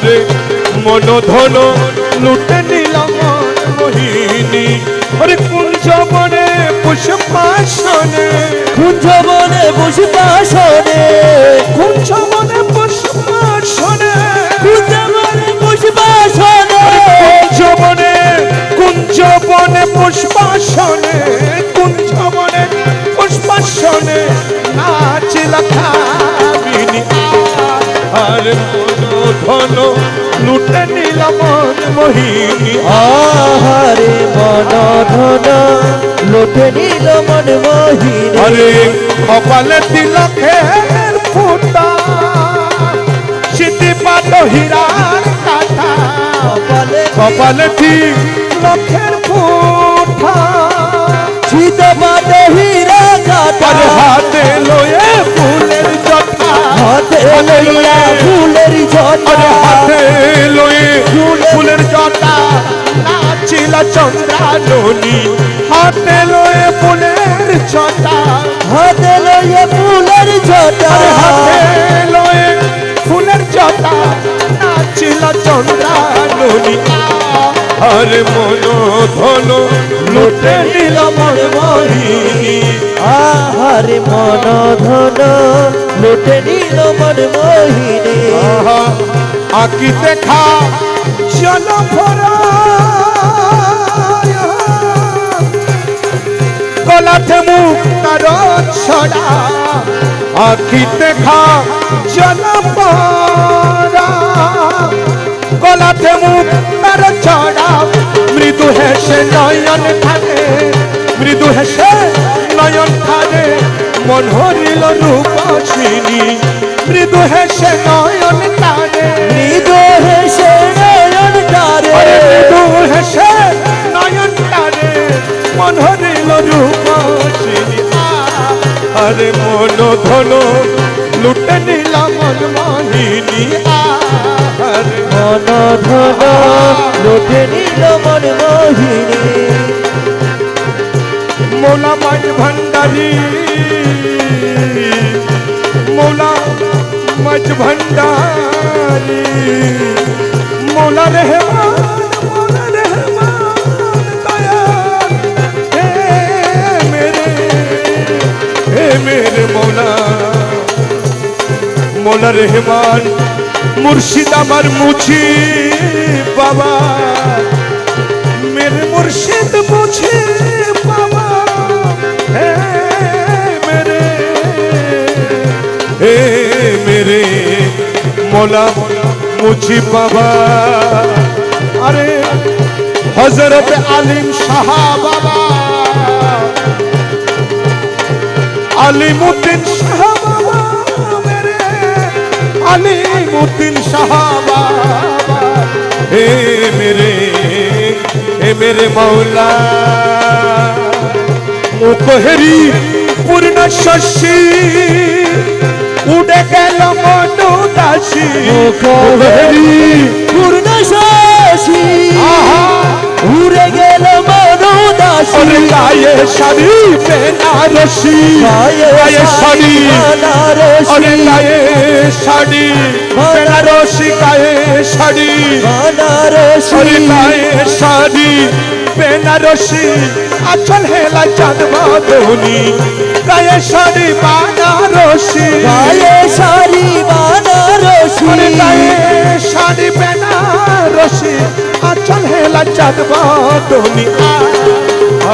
আরে মন ধন লুটে নিলাম মোহিনী আরে কুঞ্জবনে পুষ্পাসনে কুঞ্জবনে পুষ্পাসনে কুঞ্জবনে পুষ্পাসনে কুঞ্জবনে পুষ্পাসনে কুঞ্জবনে কুঞ্জবনে পুষ্পাসনে কুঞ্জবনে পুষ্পাসনে নাচিলা কামিনী আর মন ধন লুটে নিলাম মোহিনী আহারে মন ধন লুটে নিল মন মোহিনী আরে কপালে তিলকের ফুটা সিদ্ধি পাত হীরার কাটা কপালে তিলকের ফুটা চিতপাত হীরা কাটা আর হাতে লয়ে ফুলের জটা হাতে লইয়া ফুলের জটা আরে হাতে লয়ে ফুলের জটা নাচিলা চন্দ্রাননী হাতে লয়ে ফুলের জটা হাতে লইয়া ফুলের জটা আরে হাতে লয়ে ফুলের জটা নাচিলা চন্দ্রাননী আরে মন ধন লুটে নিলাম মোহিনী আহারে মন ধন লুটে নিল মন মোহিনী আকি দেখা চল ভরা গলাতে মুখ তার ছড়া আকি দেখা চল ভরা গলাতে মুখ তার ছড়া মৃদু হেসে নয়ন খানে মৃদু হেসে নয়ন খানে মন হরিল রূপসিনী মৃদু হেসে নয়ন টানে মৃদু হেসে নয়ন টানে মৃদু হেসে নয়ন টানে মন হরিল রূপসিনী আরে মন ধন লুটে নিলাম মোহিনী আরে মন ধন লুটে নিল মন মোহিনী মৌলা মাঝ ভান্ডারী মৌলা মাঝ ভান্ডারী মৌলা রহমান দয়াল হে মেরে মৌলা মৌলা রহমান মুর্শিদ আমার মুছি বাবা मेरे मुर्शिद मुझे बाबा हे मेरे मौला मुझे बाबा अरे हजरत आलिम शाह बाबा अलीमुद्दीन शाह बाबा मेरे अलीमुद्दीन शाह बाबा हे मेरे मौला मुखहरी पूर्ण शशि उड़े गल मनु दासी मुखहरी पूर्ण शशि उड़े गल मनु दासी और गाये शादी बेनारसी गाये शादी और गाये शादी बेनारसी गाये शादी बनारसी और गाये शादी बेनारसी अचल हेला चांद माधोनी गाये शादी बनारसी गाये शादी बनारसी और गाये शादी बेनारसी अचल हेला चांद माधोनी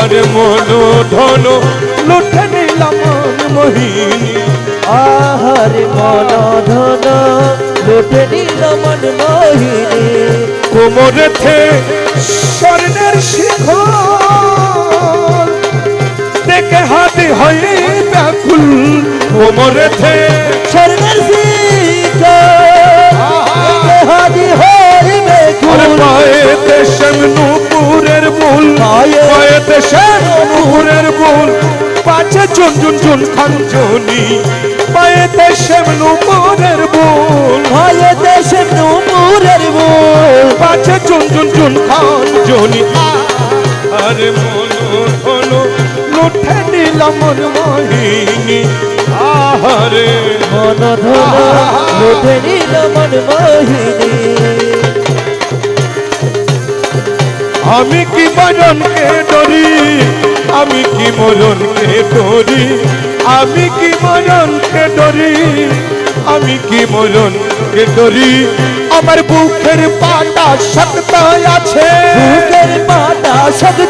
अरे मोनो धोनो लुटे नीला मन मोहिनी आहारे मन धन लुटे नील मन मोहिनी কোমরে থে স্বর্ণের শিখর দেখে হাতে হয়ে ব্যাকুল কোমরে থে স্বর্ণের শিখর দেখে হাতে হয়ে ব্যাকুল পায়েতে শ্যামনুপুরের ফুল পায়েতে শ্যামনুপুরের ফুল পাছে চুন চুন চুন খাঞ্জনি পায়েতে শ্যামনুপুরের ফুল পায়েতে শ্যামনুপুরের ফুল পাছে চুন চুন চুন খাঞ্জনি আরে মনো ধনো লুটে নিলাম মন মোহিনী আহারে মন ধন লুটে নিল মন মোহিনী আমি কি মরণকে ডরি, আমি কি মরণকে ডরি, আমি কি মরণকে ডরি, আমি কি মরণকে ডরি। আমার বুকের পাটা শক্ত আছে, বুকের পাটা শক্ত